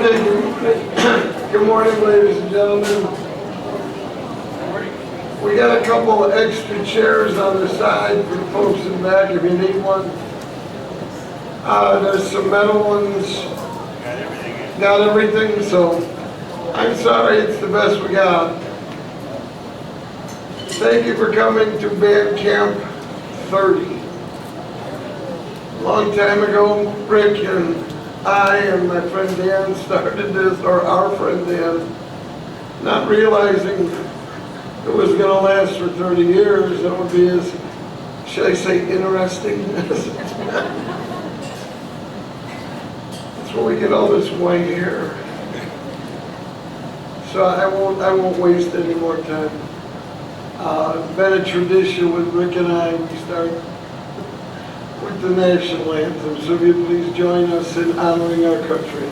Good morning, ladies and gentlemen. We got a couple of extra chairs on the side for the folks in the back if you need one. There's some metal ones. Got everything, so I'm sorry, it's the best we got. Thank you for coming to Band Camp 30. A long time ago, Rick and I and my friend Dan started this, or our friend Dan, not realizing it was going to last for 30 years. It would be as, should I say, interesting as it's been. That's where we get all this white hair. So I won't waste any more time. It's been a tradition with Rick and I. We start with the national anthem. So if you please join us in honoring our country.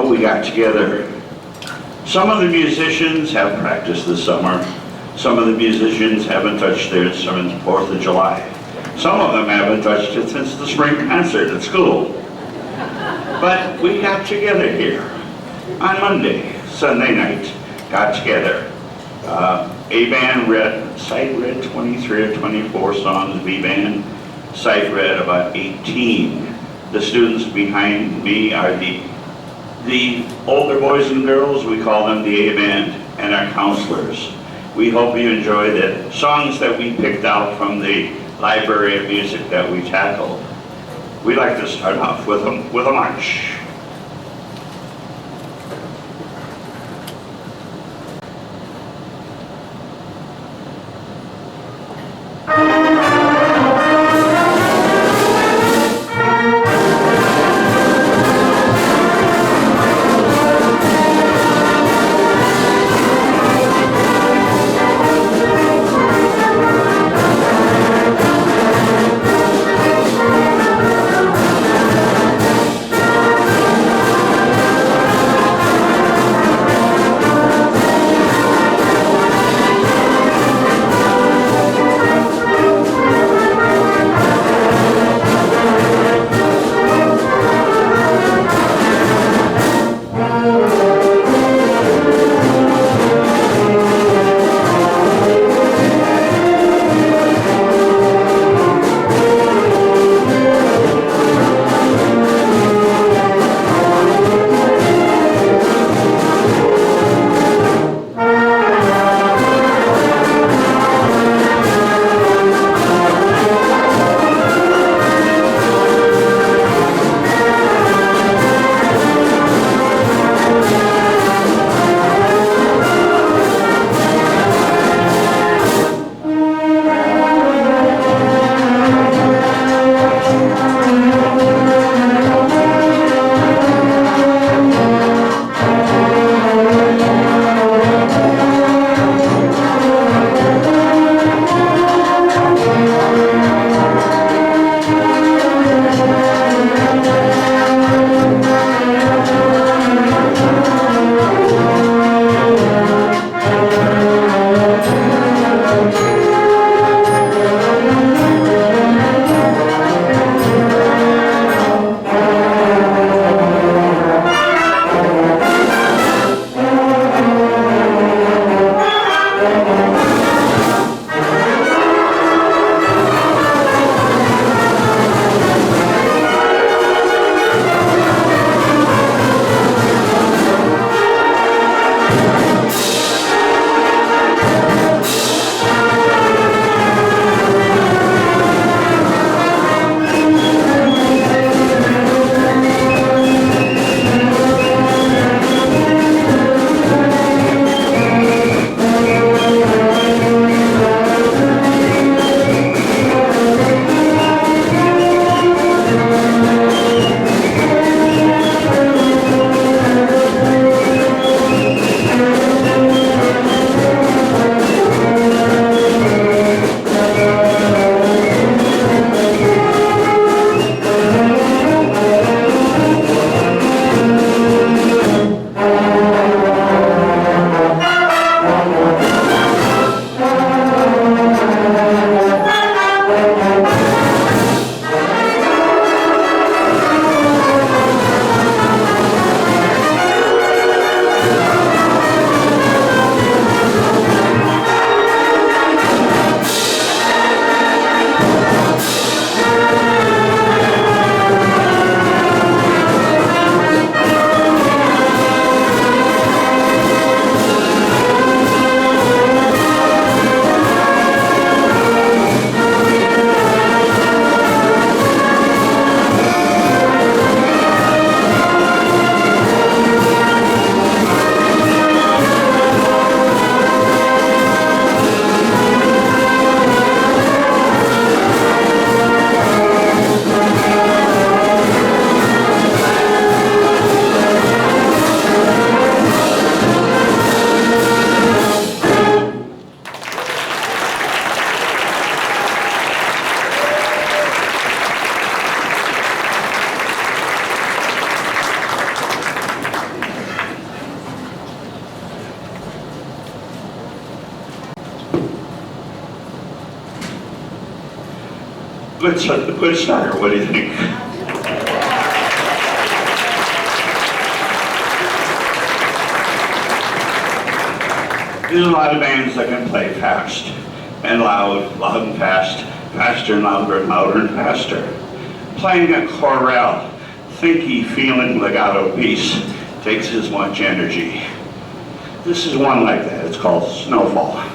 We got together. Some of the musicians have practiced this summer. Some of the musicians haven't touched their instruments 4th of July. Some of them haven't touched it since the spring concert at school. But we got together here on Monday, Sunday night, got together. A-band site read 23 or 24 songs, B-band site read about 18. The students behind me are the older boys and girls. We call them the A-band, and our counselors. We hope you enjoy the songs that we picked out from the library of music that we tackled. We'd like to start off with a march. Good start, what do you think? There's a lot of bands that can play fast and loud, loud and fast, faster and louder and louder and faster. Playing a chorale, thinky, feeling legato piece takes as much energy. This is one like that. It's called Snowfall.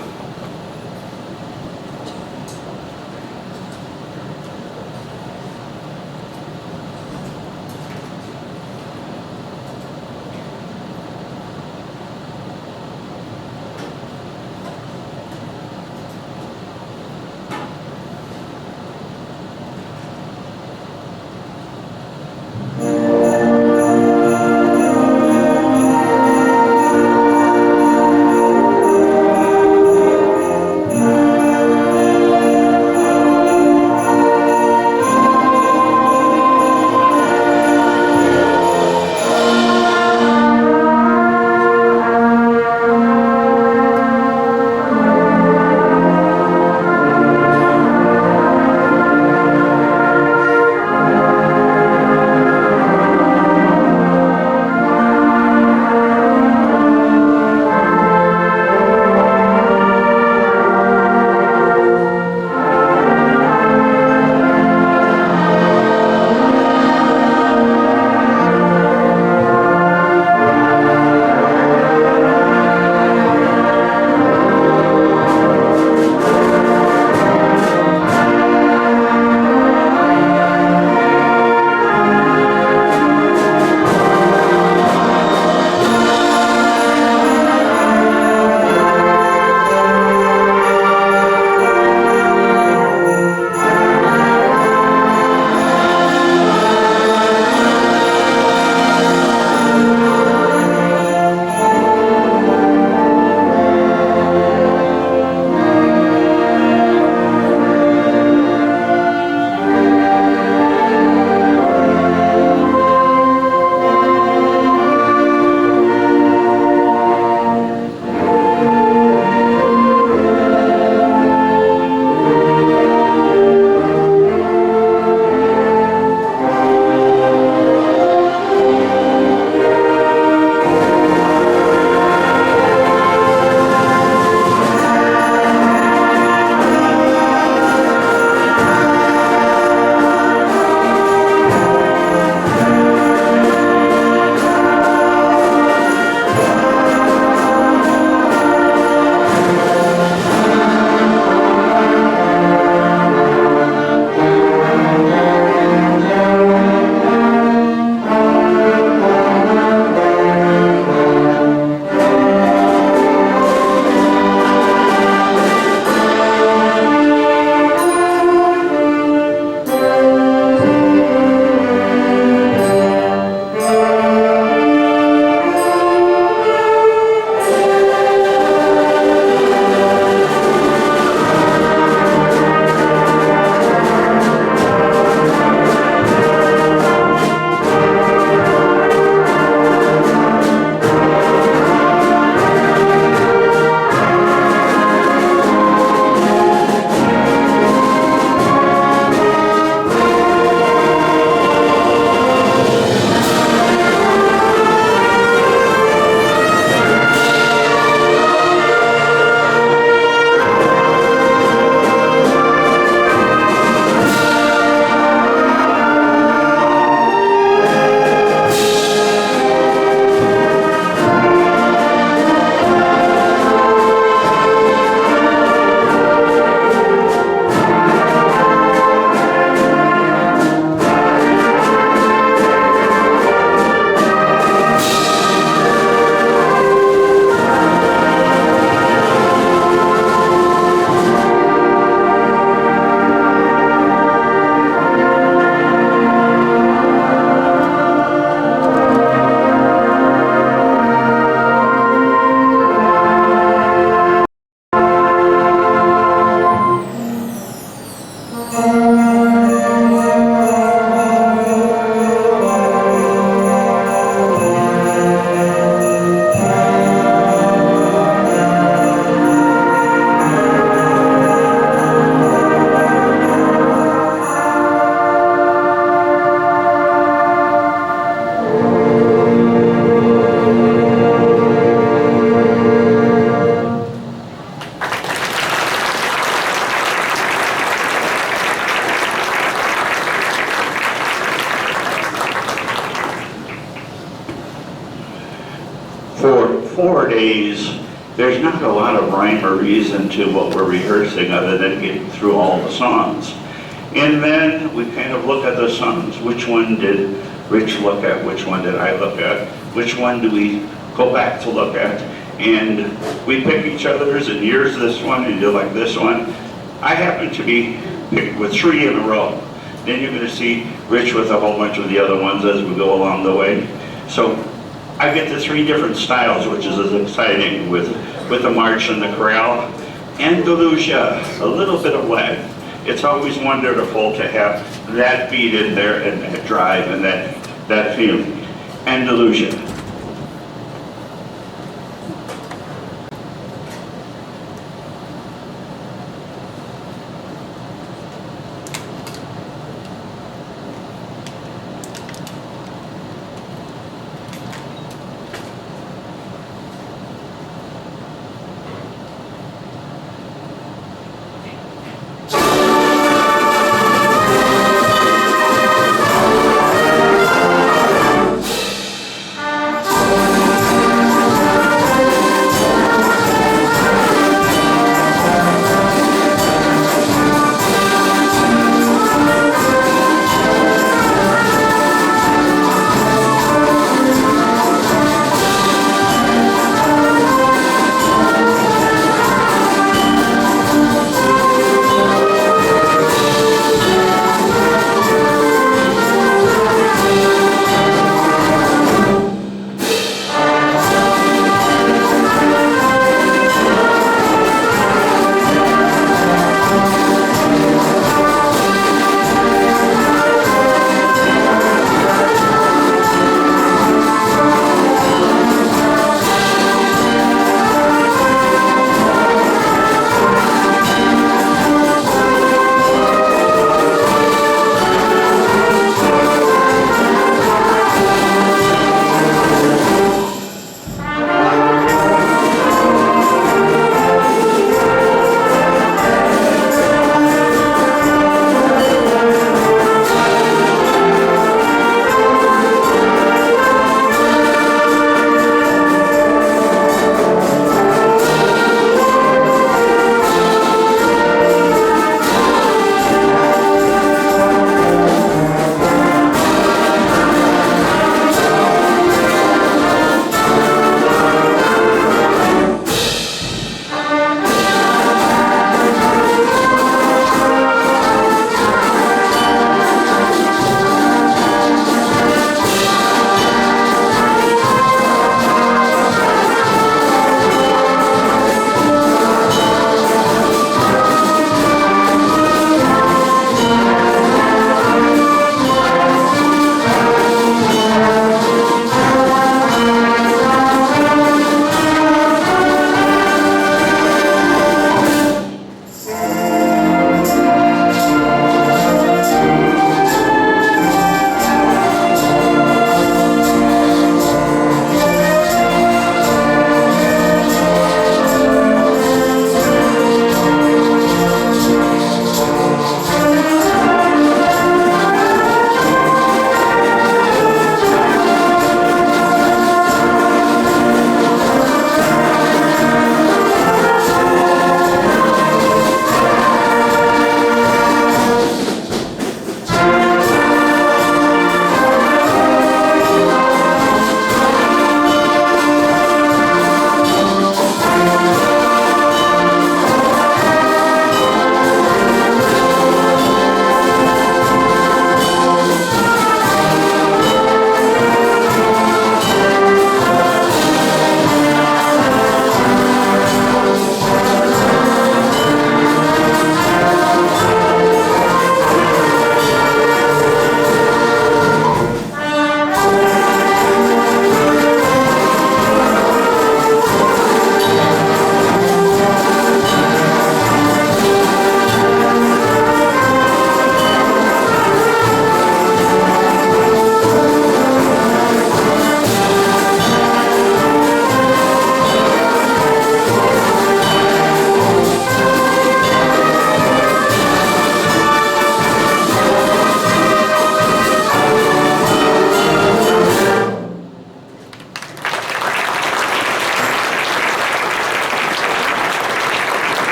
there's not a lot of rhyme or reason to what we're rehearsing other than getting through all the songs. And then we kind of look at the songs. Which one did Rich look at? Which one did I look at? Which one do we go back to look at? And we pick each other's, and yours this one, and you like this one. I happen to be picked with 3 in a row. Then you're going to see Rich with a whole bunch of the other ones as we go along the way. So I get the 3 different styles, which is as exciting with the march and the chorale. Andalusia, a little bit of Latin. It's always wonderful to have that beat in there and that drive and that feeling. Andalusia.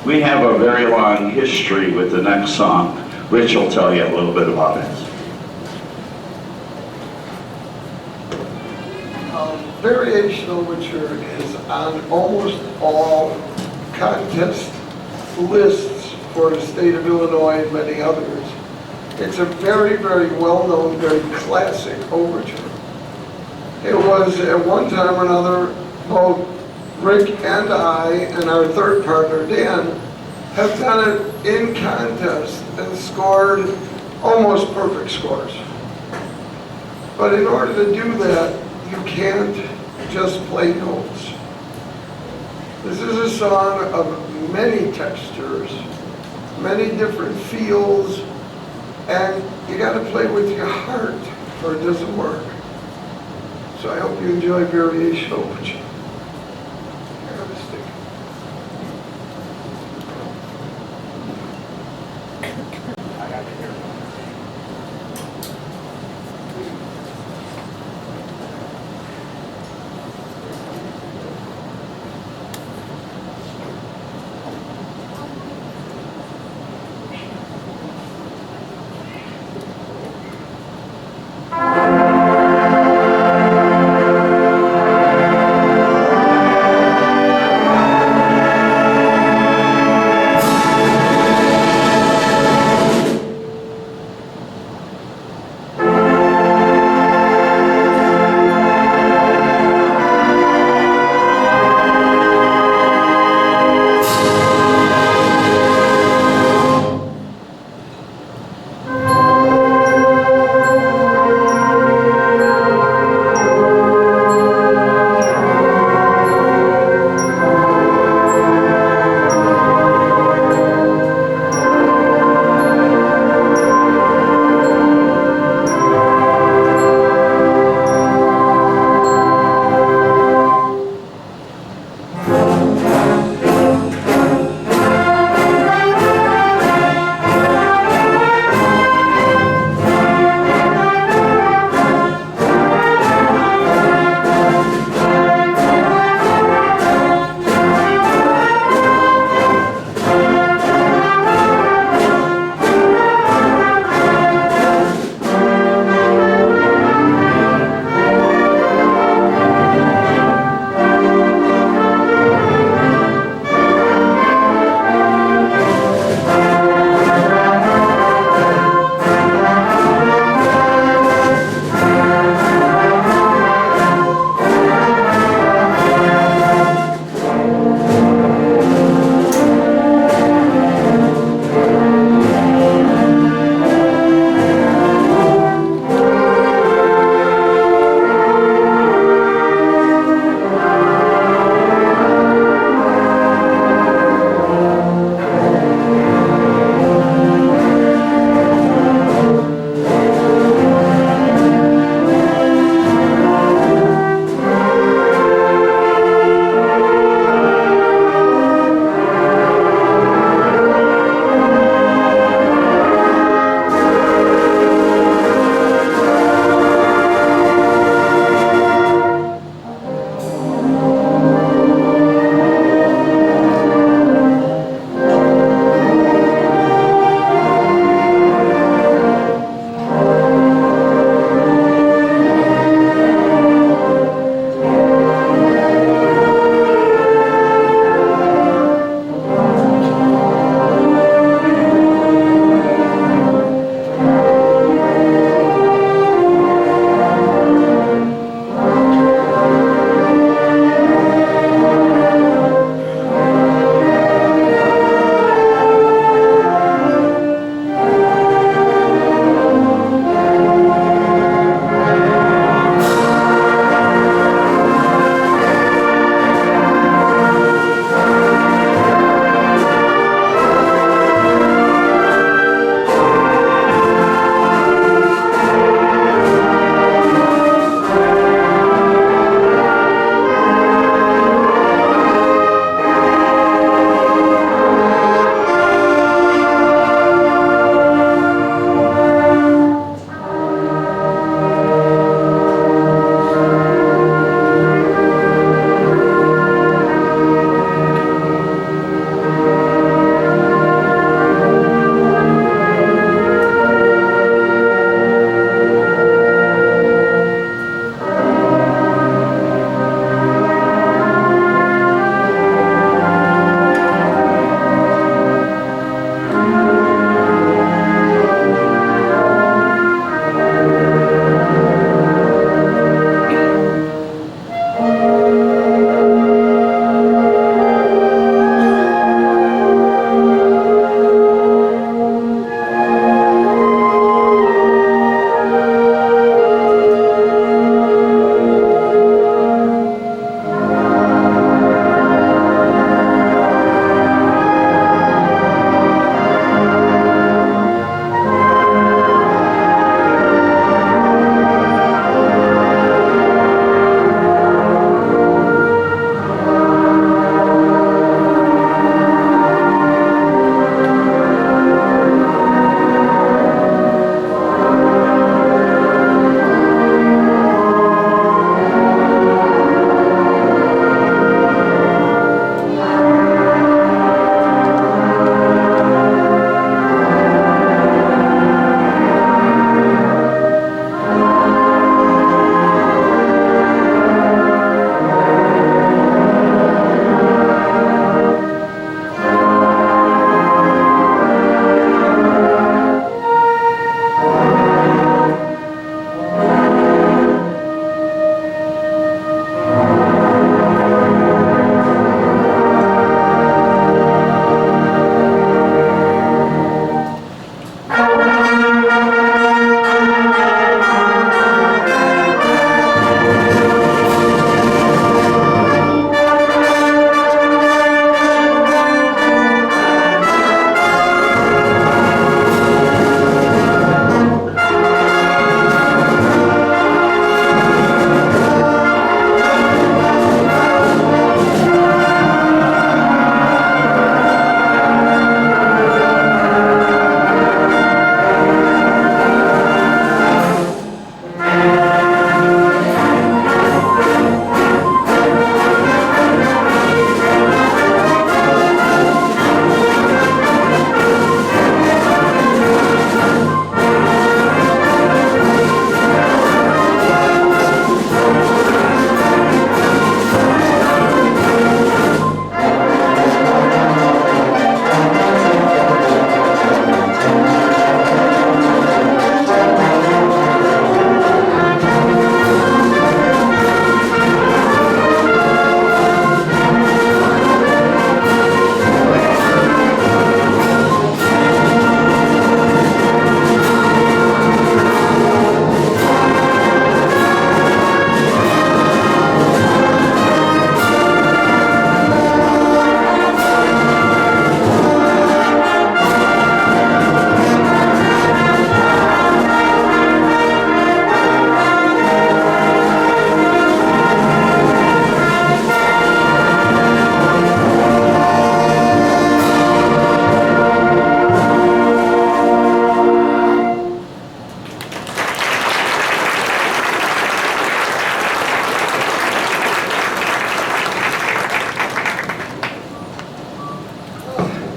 We have a very long history with the next song. Rich will tell you a little bit about it. Variation Overture is on almost all contest lists for the state of Illinois and many others. It's a very, very well-known, very classic overture. It was at one time or another, both Rick and I and our third partner, Dan, have done it in contests and scored almost perfect scores. But in order to do that, you can't just play notes. This is a song of many textures, many different feels, and you gotta play with your heart or it doesn't work. So I hope you enjoy Variation Overture. I have a stick.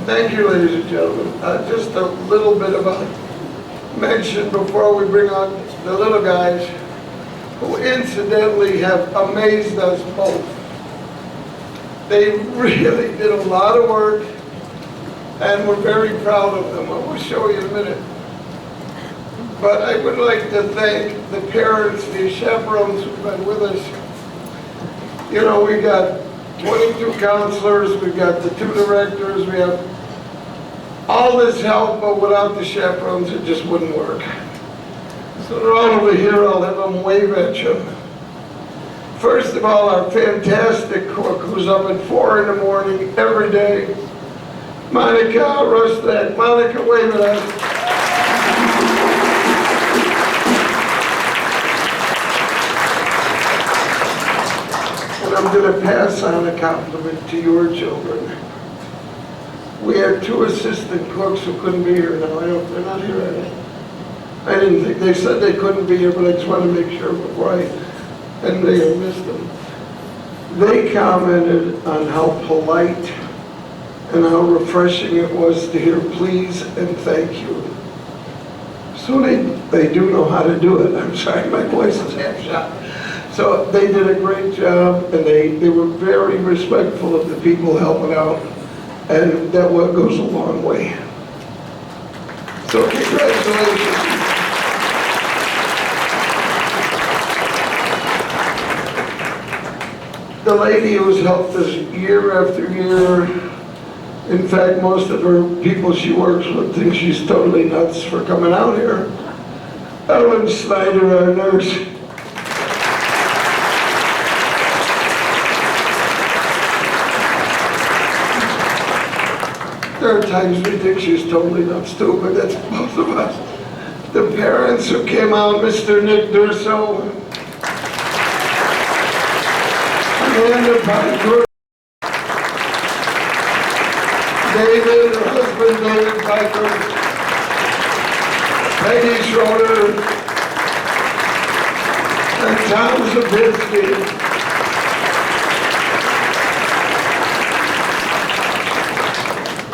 Thank you, ladies and gentlemen. Just a little bit of a mention before we bring on the little guys, who incidentally have amazed us both. They really did a lot of work, and we're very proud of them. I will show you in a minute. But I would like to thank the parents, the chaperones who've been with us. You know, we got 22 counselors, we've got the 2 directors, we have all this help, but without the chaperones, it just wouldn't work. So they're all over here, I'll have them wave at you. First of all, our fantastic cook, who's up at 4 in the morning every day, Monica Rusnak. Monica, wave at us. And I'm going to pass on a compliment to your children. We had 2 assistant cooks who couldn't be here now. They're not here, are they? I didn't think, they said they couldn't be here, but I just wanted to make sure before I missed them. They commented on how polite and how refreshing it was to hear please and thank you. So they do know how to do it. I'm sorry, my voice is half shot. So they did a great job, and they were very respectful of the people helping out, and that goes a long way. So congratulations. The lady who's helped us year after year, in fact, most of her people she works with think she's totally nuts for coming out here. Ellen Snyder, our nurse. There are times we think she's totally nuts too, but that's both of us. The parents who came out, Mr. Nick Durso, Amanda Piper, David, her husband David Piper, Peggy Schroeder, and Tom Zabinski.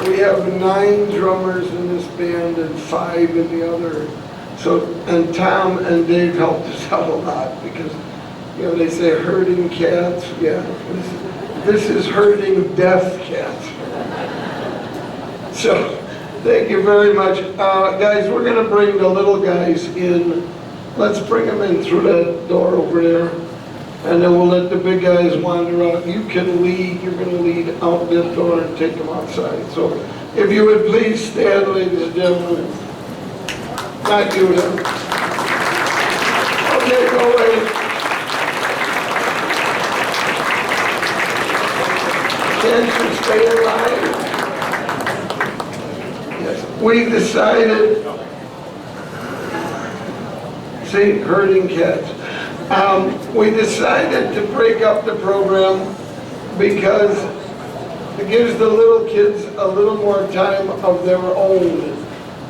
We have 9 drummers in this band and 5 in the other. So, and Tom and Dave helped us out a lot because, you know, they say herding cats. Yeah, this is herding deaf cats. So, thank you very much. Guys, we're going to bring the little guys in. Let's bring them in through that door over there. And then we'll let the big guys wander out. You can lead, you're going to lead out that door and take them outside. So, if you would please stand, ladies and gentlemen. Not you, then. Okay, go away. Can't you stay alive? Yes. We decided, see, herding cats. We decided to break up the program because it gives the little kids a little more time of their own.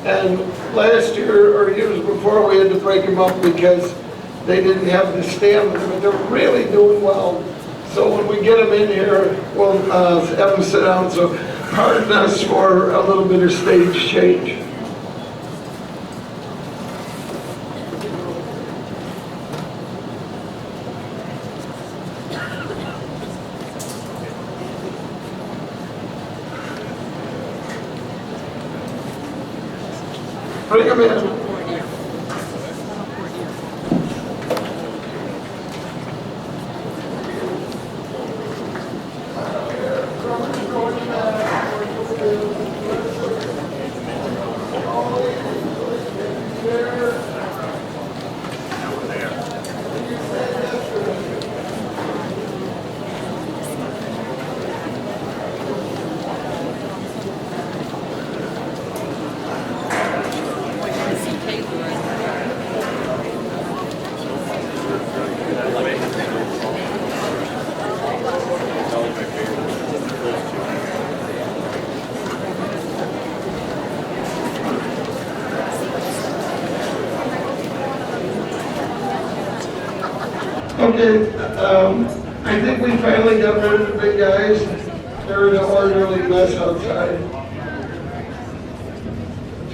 And last year or years before we had to break them up because they didn't have the stamina, but they're really doing well. So when we get them in here, we'll have them sit down. So pardon us for a little bit of stage change. Bring them in. Okay, I think we finally got rid of the big guys. They're in an orderly mess outside.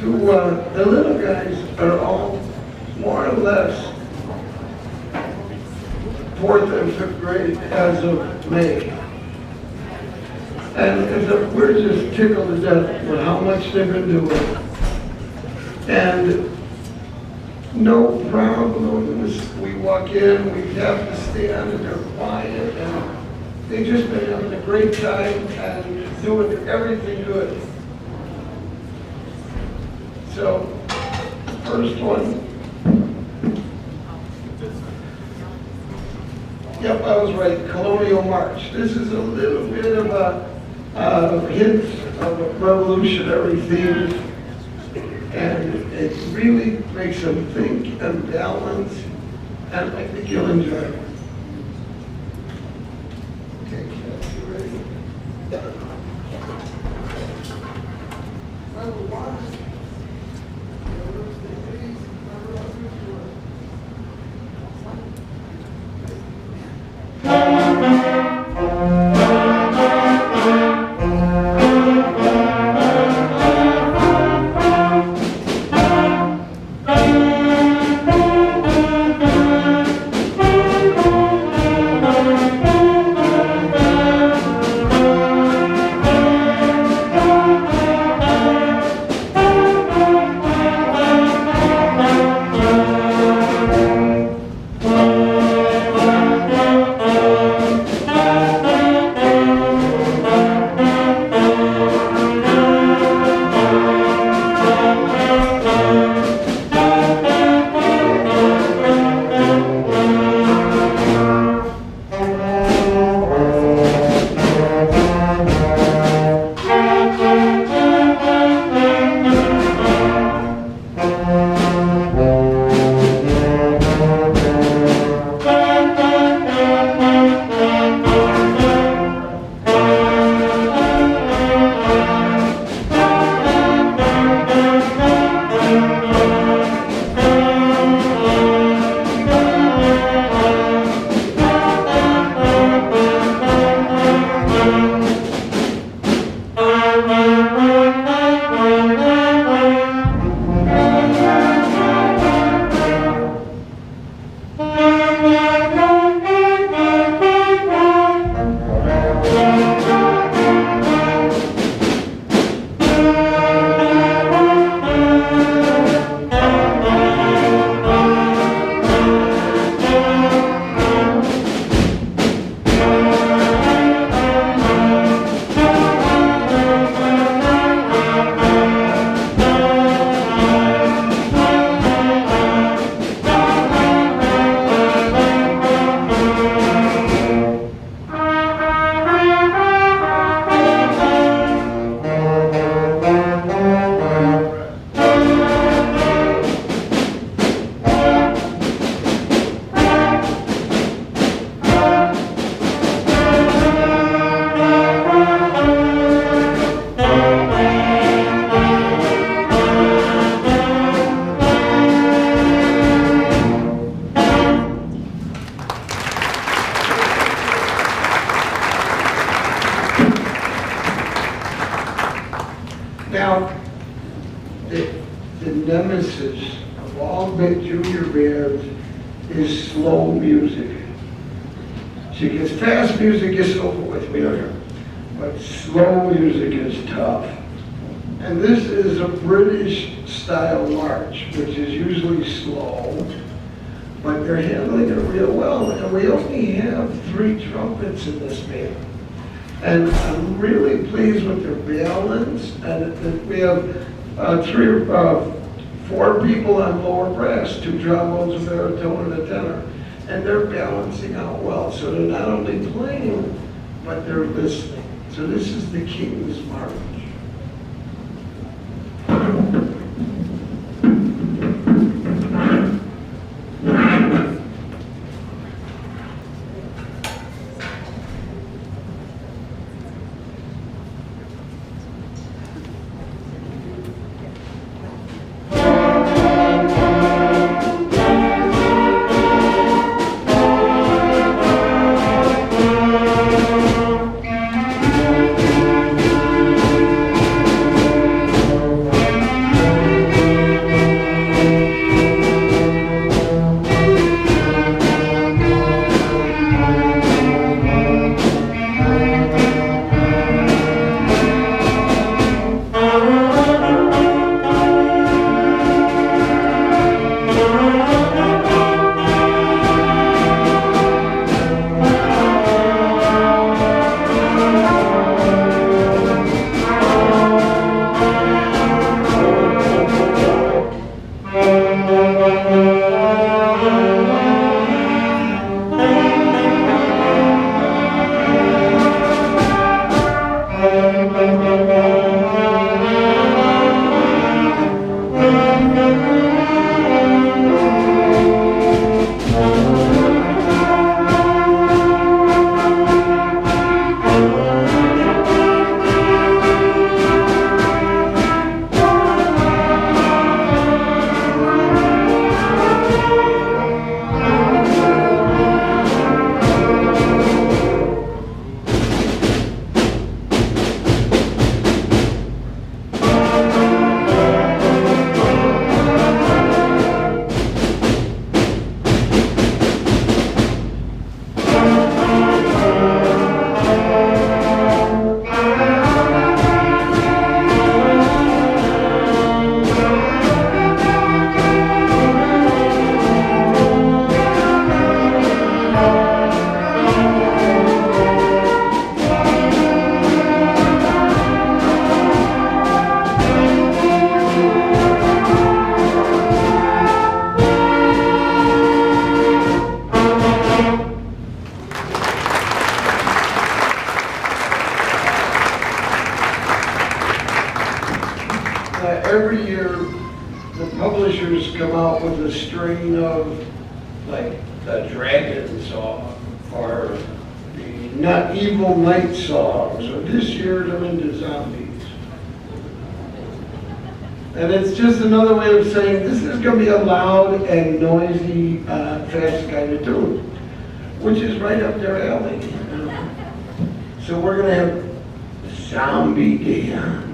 the little guys are all more or less fourth and fifth grade as of May. And we're just tickled to death with how much they've been doing. And no problems. We walk in, we have to stand, and they're quiet, and they've just been having a great time and doing everything good. So, first one. Yep, I was right, Colonial March. This is a little bit of a hint of a revolutionary theme, and it really makes them think and balance, and I think you'll enjoy it. Okay, Cass, you ready? Now, the nemesis of all big junior bands is slow music. Because fast music gets over with, we don't hear. But slow music is tough. And this is a British style march, which is usually slow, but they're handling it real well. And we only have 3 trumpets in this band. And I'm really pleased with their balance, and we have 4 people on lower brass, 2 trombones, a baritone, and a tenor, and they're balancing out well. So they're not only playing, but they're listening. So this is the King's March. up with a string of, like, the Dragon song, or the Not Evil Night song. So this year they're into zombies. And it's just another way of saying this is going to be a loud and noisy, fast kind of tune, which is right up their alley. So we're going to have Zombie dance.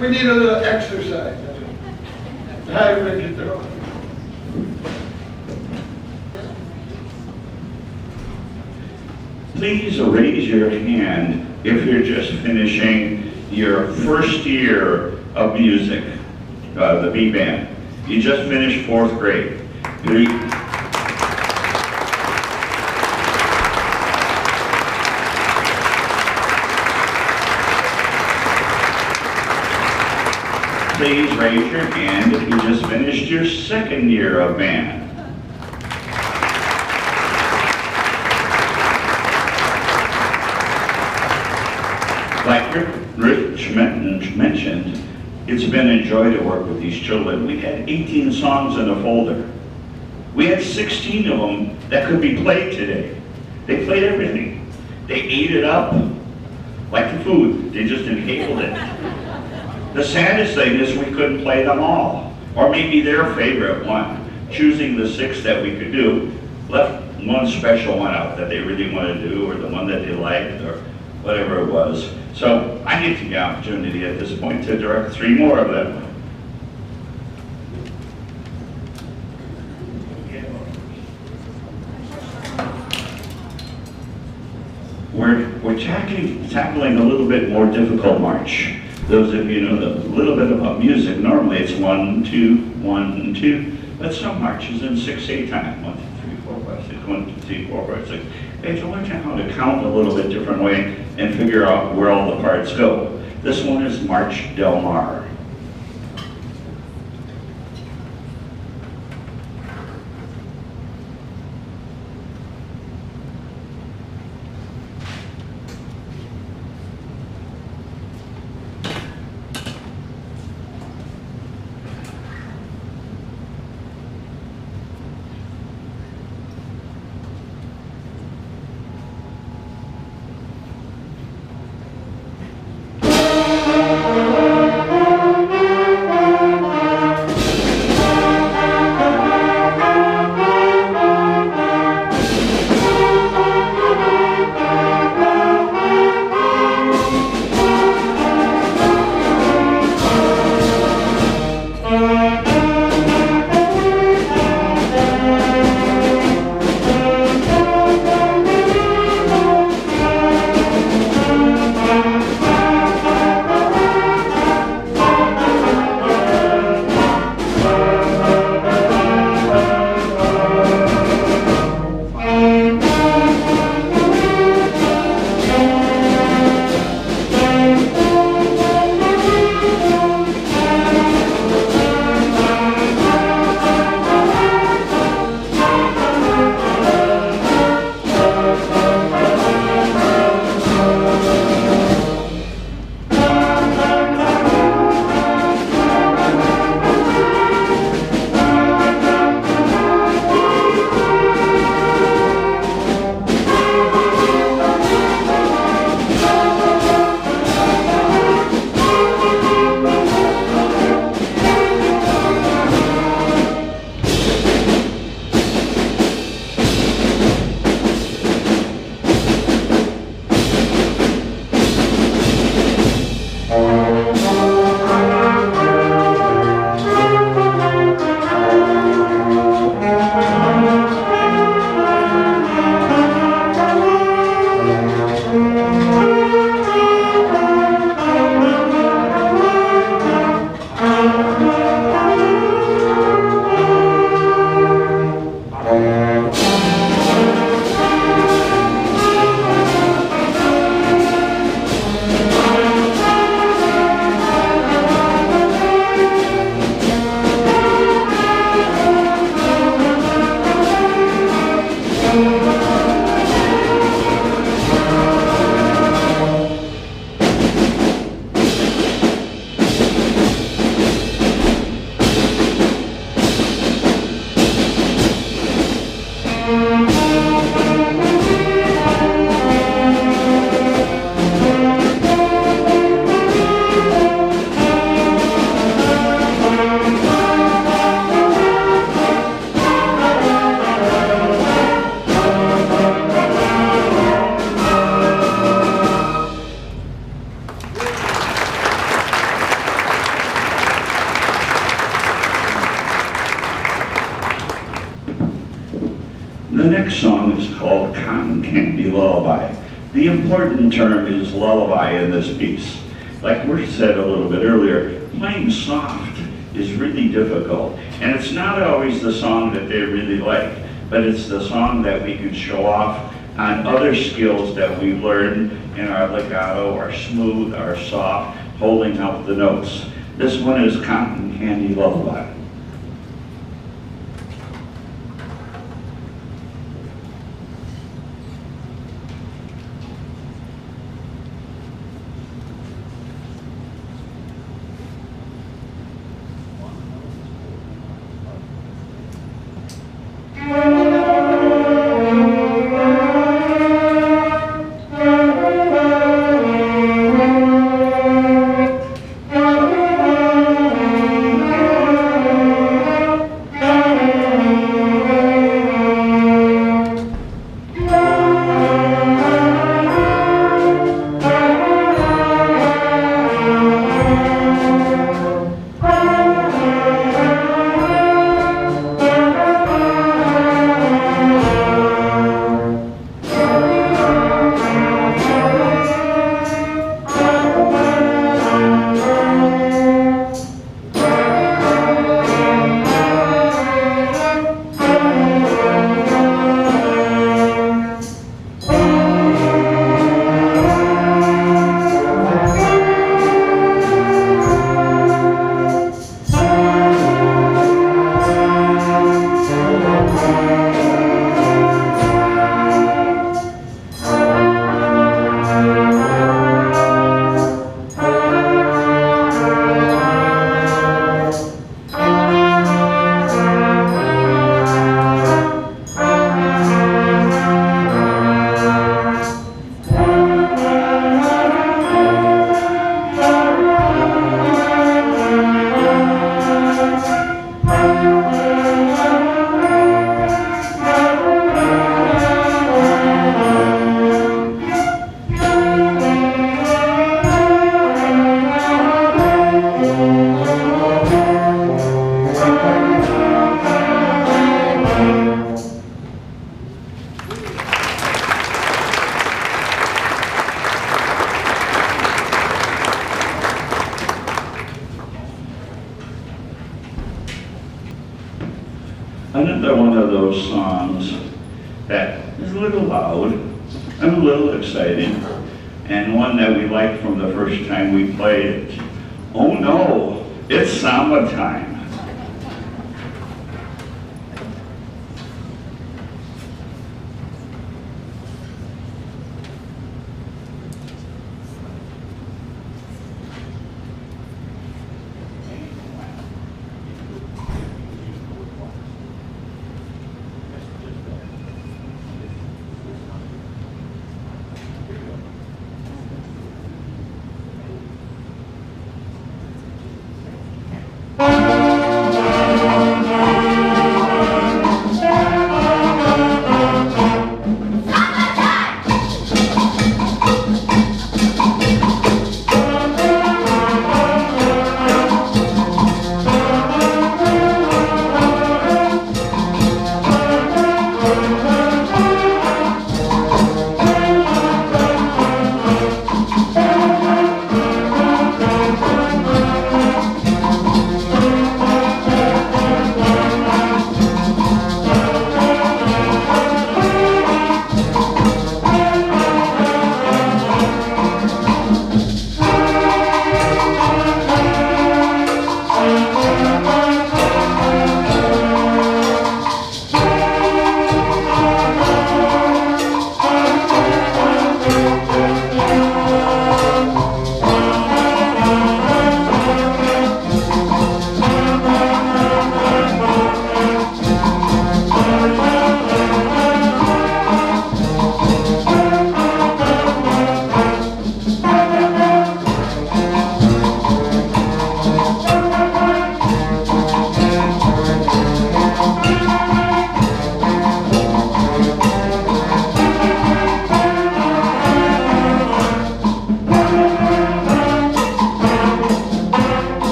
We need a little exercise. Hi, Rick. Please raise your hand if you're just finishing your first year of music, the B band. You just finished 4th grade. Please raise your hand if you just finished your 2nd year of band. Like Rich mentioned, it's been a joy to work with these children. We had 18 songs in a folder. We had 16 of them that could be played today. They played everything. They ate it up like the food. They just inhaled it. The saddest thing is we couldn't play them all, or maybe their favorite one. Choosing the 6 that we could do, left one special one out that they really wanted to do, or the one that they liked, or whatever it was. So I get the opportunity at this point to direct 3 more of them. We're tackling a little bit more difficult march. Those of you know a little bit about music, normally it's 1, 2, 1, 2, but some marches in 6/8 time. 1, 2, 3, 4, 5, 6, 1, 2, 3, 4, 5, 6. They have to learn how to count a little bit different way and figure out where all the parts go. This one is March Del Mar. The next song is called Cotton Candy Lullaby. The important term is lullaby in this piece. Like we said a little bit earlier, playing soft is really difficult. And it's not always the song that they really like, but it's the song that we can show off on other skills that we've learned in our legato, our smooth, our soft, holding up the notes. This one is Cotton Candy Lullaby. Another one of those songs that is a little loud and a little exciting, and one that we liked from the first time we played it. Oh no, it's samba time. Thank you.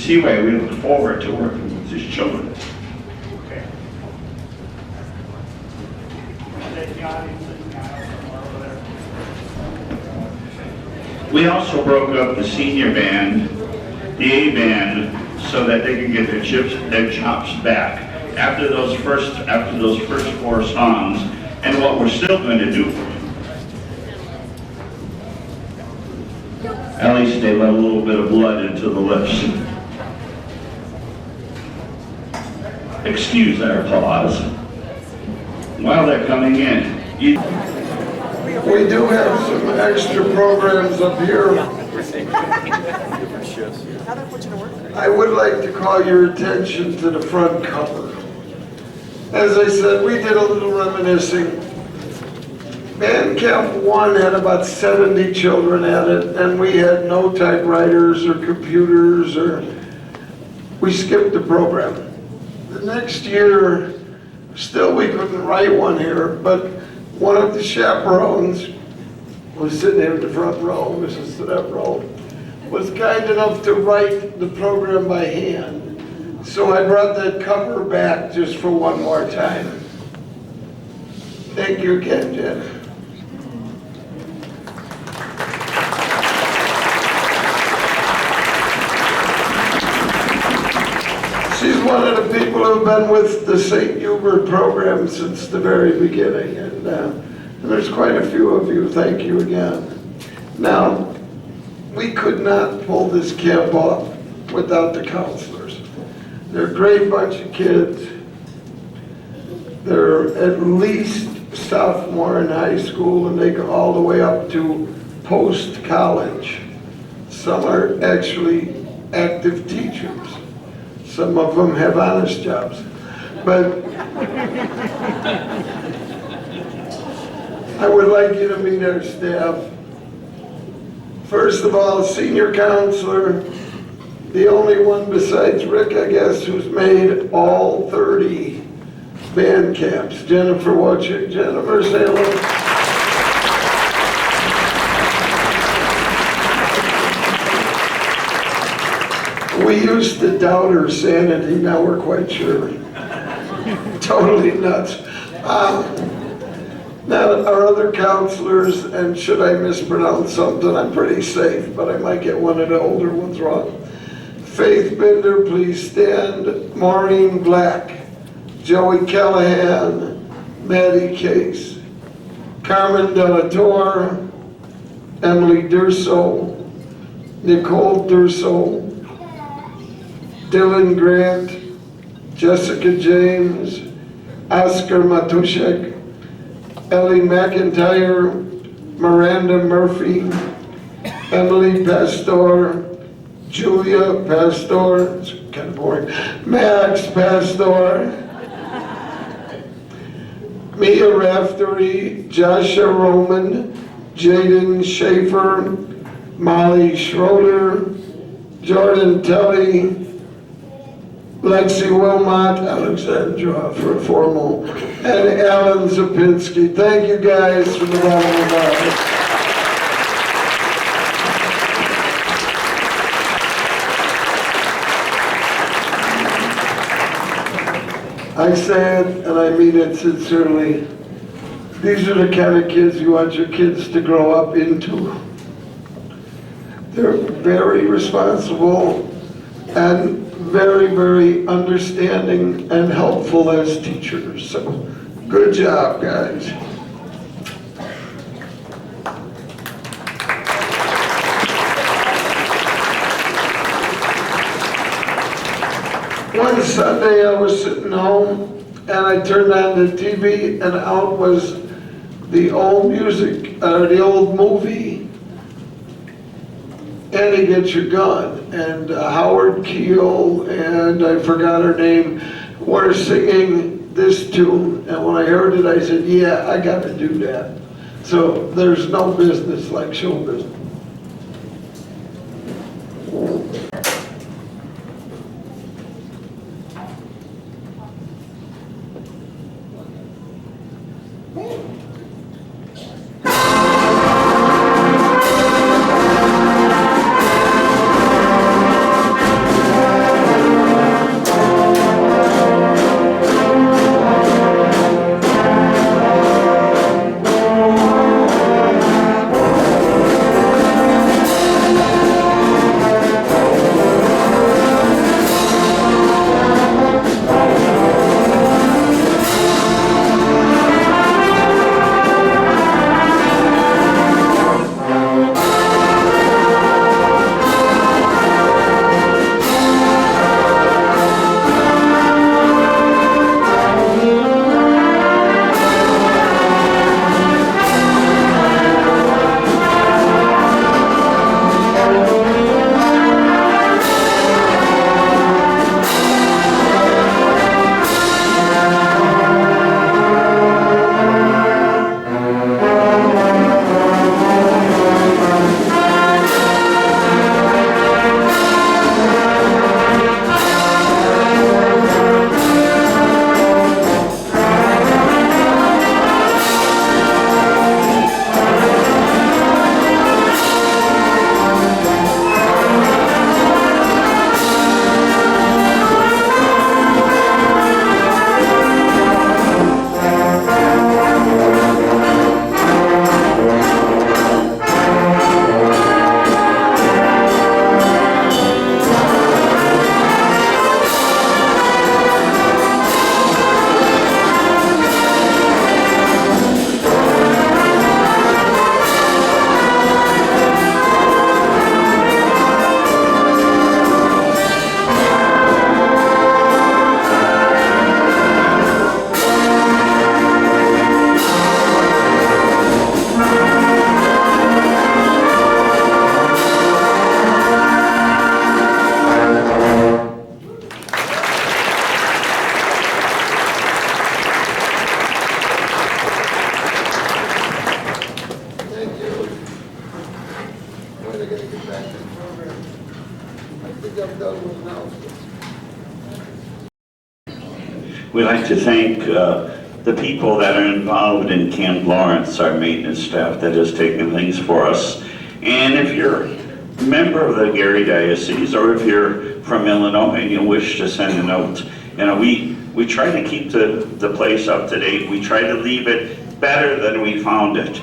see why we look forward to working with these children. Okay. We also broke up the senior band, the A band, so that they can get their chops back after those first 4 songs, and what we're still going to do. At least they let a little bit of blood into the lips. Excuse our applause. While they're coming in, We do have some extra programs up here. I would like to call your attention to the front cover. As I said, we did a little reminiscing. Band Camp 1 had about 70 children at it, and we had no typewriters or computers, or we skipped the program. The next year, still we couldn't write one here, but one of the chaperones was sitting here in the front row, Mrs. Sedepro, was kind enough to write the program by hand. So I brought that cover back just for one more time. Thank you again, Jen. She's one of the people who've been with the St. Hubert program since the very beginning, and there's quite a few of you. Thank you again. Now, we could not pull this camp off without the counselors. They're a great bunch of kids. They're at least sophomore in high school, and they go all the way up to post-college. Some are actually active teachers. Some of them have honest jobs. But I would like you to meet our staff. First of all, senior counselor, the only one besides Rick, I guess, who's made all 30 band camps. Jennifer Wojcik. Jennifer, say hello. We used to doubt her sanity, now we're quite sure. Totally nuts. Now, our other counselors, and should I mispronounce something, I'm pretty safe, but I might get one of the older ones wrong. Faith Binder, please stand. Maureen Black, Joey Callahan, Maddie Case, Carmen Delator, Emily Durso, Nicole Durso, Dylan Grant, Jessica James, Oscar Matuszek, Ellie McIntyre, Miranda Murphy, Emily Pastor, Julia Pastor, it's kind of boring, Max Pastor, Mia Raftery, Joshua Roman, Jaden Schaefer, Molly Schroeder, Jordan Telly, Lexi Wilmot, Alexandra for formal, and Alan Zapinski. Thank you guys from the bottom of my heart. I say it, and I mean it sincerely. These are the kind of kids you want your kids to grow up into. They're very responsible and very, very understanding and helpful as teachers. So, good job, guys. One Sunday I was sitting home and I turned on the TV and out was the old music, or the old movie, Annie Get Your Gun, and Howard Keel and I forgot her name were singing this tune, and when I heard it I said, yeah, I gotta do that. So there's no business like show business. We'd like to thank the people that are involved in Camp Lawrence, our maintenance staff that has taken things for us. And if you're a member of the Gary Diocese, or if you're from Illinois and you wish to send a note, we try to keep the place up to date. We try to leave it better than we found it.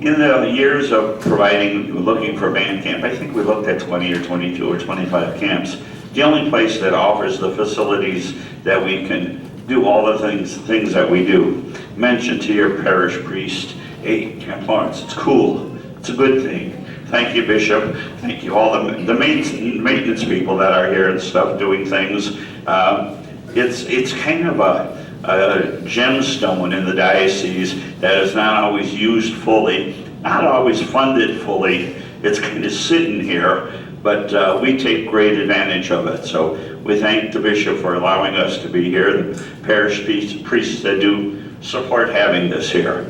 In the years of looking for band camp, I think we looked at 20 or 22 or 25 camps. The only place that offers the facilities that we can do all the things that we do. Mention to your parish priest, hey, Camp Lawrence, it's cool, it's a good thing. Thank you, Bishop. Thank you, all the maintenance people that are here and stuff doing things. It's kind of a gemstone in the diocese that is not always used fully, not always funded fully. It's kind of sitting here, but we take great advantage of it. So we thank the bishop for allowing us to be here, the parish priests that do support having this here.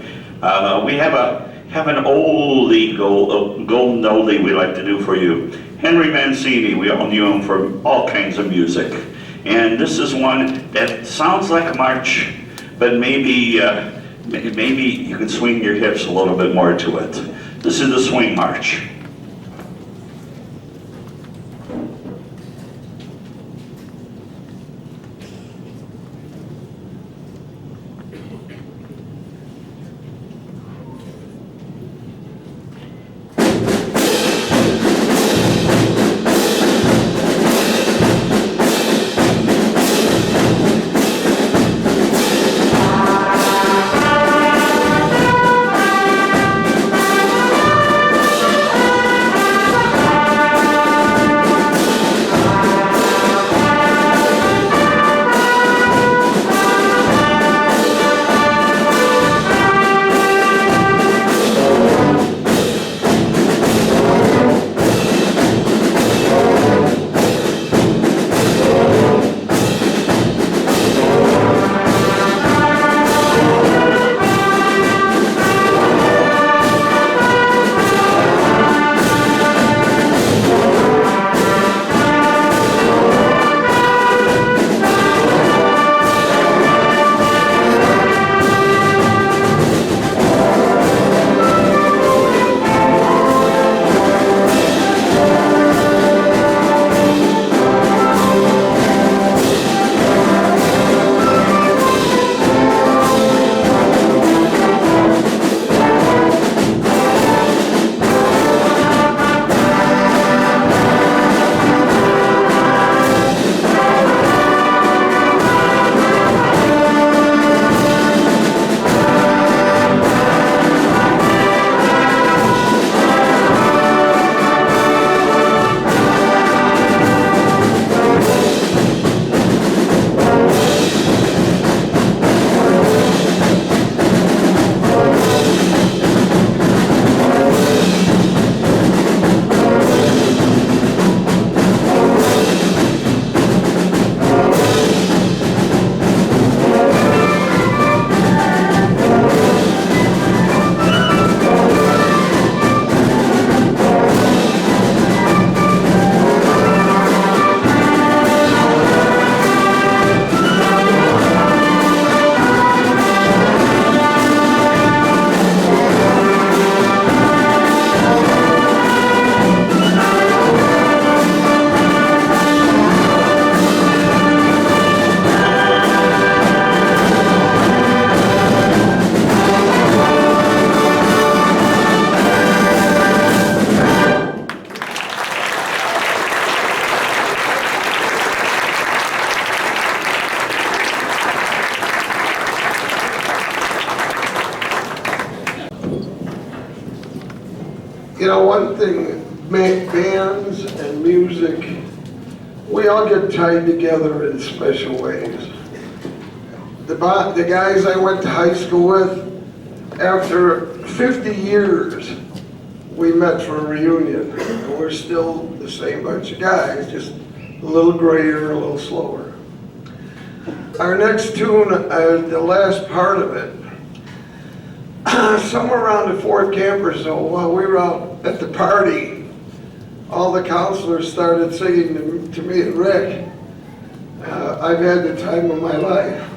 We have an oldie, golden oldie we like to do for you. Henry Mancini, we all knew him for all kinds of music. And this is one that sounds like a march, but maybe you can swing your hips a little bit more to it. This is the swing march. You know, one thing, bands and music, we all get tied together in special ways. The guys I went to high school with, after 50 years, we met for a reunion. We're still the same bunch of guys, just a little grayer, a little slower. Our next tune, the last part of it, somewhere around the fourth camp or so, while we were out at the party, all the counselors started singing to me and Rick, I've had the time of my life.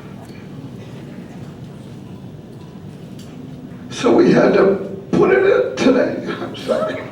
So we had to put it in today. I'm sorry.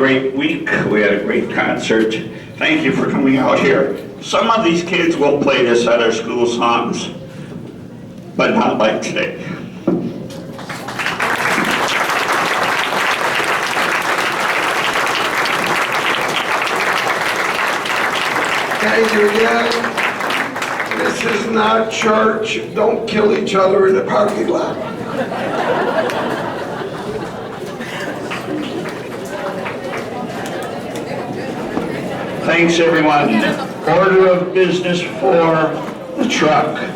great week. We had a great concert. Thank you for coming out here. Some of these kids will play this at our school songs, but not like today. Thank you again. This is not church. Don't kill each other in the parking lot. Thanks, everyone. Order of business for the truck.